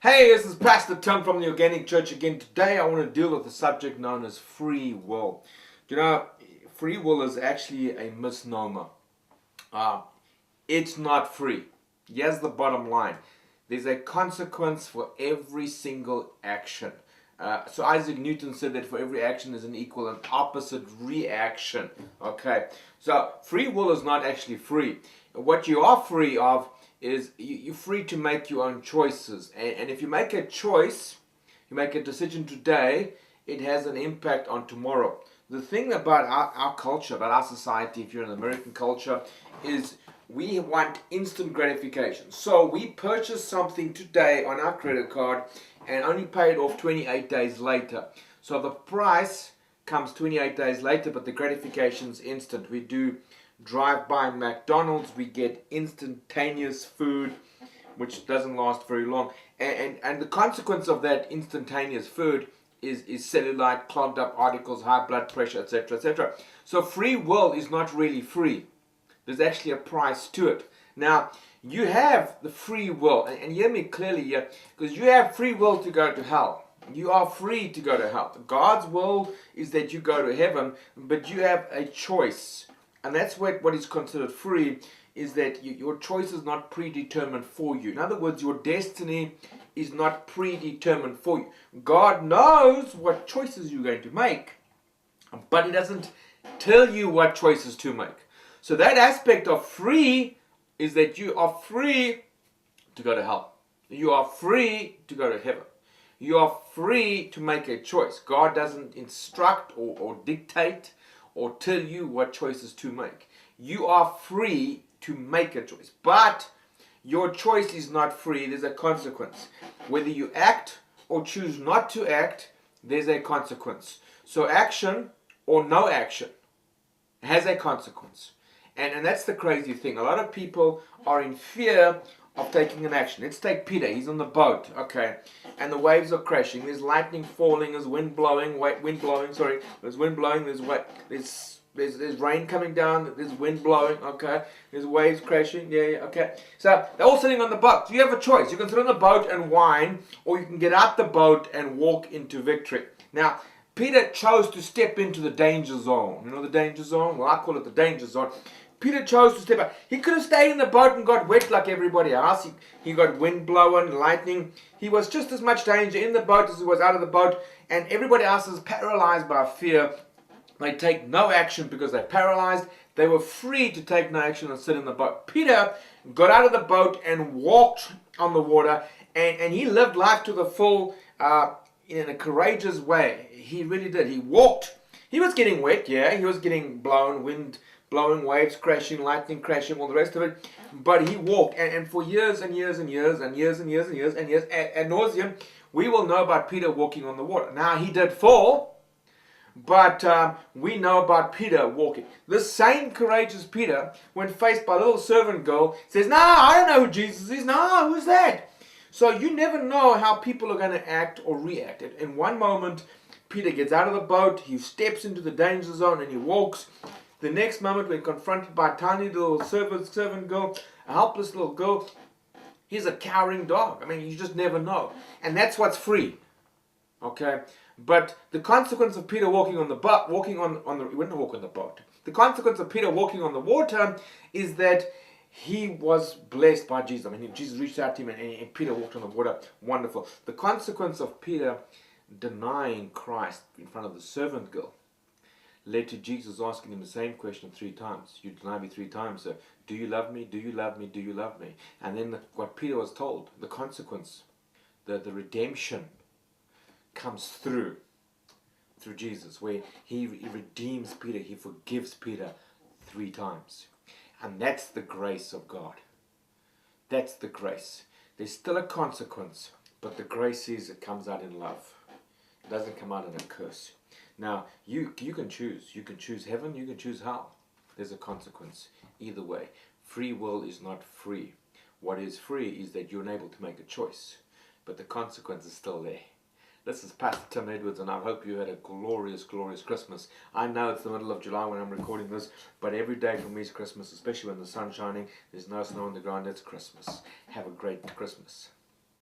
Hey, this is Pastor Tim from the Organic Church again. Today I want to deal with the subject known as free will. You know, free will is actually a misnomer. It's not free. Here's the bottom line. There's a consequence for every single action. So Isaac Newton said that for every action is an equal and opposite reaction. Okay, so free will is not actually free. What you are free of is you're free to make your own choices. And if you make a choice, you make a decision today, it has an impact on tomorrow. The thing about our culture, about our society, if you're in American culture, is we want instant gratification. So we purchase something today on our credit card and only pay it off 28 days later. So the price comes 28 days later, but the gratification is instant. We do drive-by McDonald's, we get instantaneous food, which doesn't last very long. And the consequence of that instantaneous food is cellulite, clogged up articles, high blood pressure, etc., etc. So free will is not really free. There's actually a price to it. Now, you have the free will, and hear me clearly here, because you have free will to go to hell. You are free to go to hell. God's will is that you go to heaven, but you have a choice. And that's what is considered free, is that your choice is not predetermined for you. In other words, your destiny is not predetermined for you. God knows what choices you're going to make, but He doesn't tell you what choices to make. So that aspect of free is that you are free to go to hell. You are free to go to heaven. You are free to make a choice. God doesn't instruct or dictate or tell you what choices to make. You are free to make a choice. But your choice is not free. There's a consequence. Whether you act or choose not to act, there's a consequence. So action or no action has a consequence. And that's the crazy thing. A lot of people are in fear of taking an action. Let's take Peter. He's on the boat, okay, and the waves are crashing. There's lightning falling. There's wind blowing. There's wind blowing. There's rain coming down. There's wind blowing. Okay. There's waves crashing. Yeah. Okay. So they're all sitting on the boat. You have a choice. You can sit on the boat and whine, or you can get out the boat and walk into victory. Now, Peter chose to step into the danger zone. You know the danger zone? Well, I call it the danger zone. Peter chose to step out. He could have stayed in the boat and got wet like everybody else. He got wind blowing, lightning. He was just as much danger in the boat as he was out of the boat. And everybody else is paralyzed by fear. They take no action because they're paralyzed. They were free to take no action and sit in the boat. Peter got out of the boat and walked on the water. And he lived life to the full in a courageous way. He really did. He walked. He was getting wet, yeah. He was getting blown, wind blowing, waves crashing, lightning crashing, all the rest of it. But he walked, and for years and years and years and years and years and years and years, ad nauseum, we will know about Peter walking on the water. Now, he did fall, but we know about Peter walking. This same courageous Peter, when faced by a little servant girl, says, "No, I don't know who Jesus is. No, who's that?" So you never know how people are going to act or react. In one moment, Peter gets out of the boat, he steps into the danger zone, and he walks. The next moment, when confronted by a tiny little servant girl, a helpless little girl, he's a cowering dog. I mean, you just never know. And that's what's free. Okay? But the consequence of Peter walking on the boat, he wouldn't walk on the boat. The consequence of Peter walking on the water is that he was blessed by Jesus. I mean, Jesus reached out to him and Peter walked on the water. Wonderful. The consequence of Peter denying Christ in front of the servant girl led to Jesus asking him the same question 3 times. "You deny me 3 times, sir. Do you love me? Do you love me? Do you love me?" And then what Peter was told, the consequence, the redemption comes through Jesus, where he redeems Peter, he forgives Peter 3 times. And that's the grace of God. That's the grace. There's still a consequence, but the grace is it comes out in love. It doesn't come out in a curse. Now, you can choose. You can choose heaven, you can choose hell. There's a consequence. Either way, free will is not free. What is free is that you're unable to make a choice, but the consequence is still there. This is Pastor Tim Edwards, and I hope you had a glorious, glorious Christmas. I know it's the middle of July when I'm recording this, but every day for me is Christmas, especially when the sun's shining. There's no snow on the ground. It's Christmas. Have a great Christmas.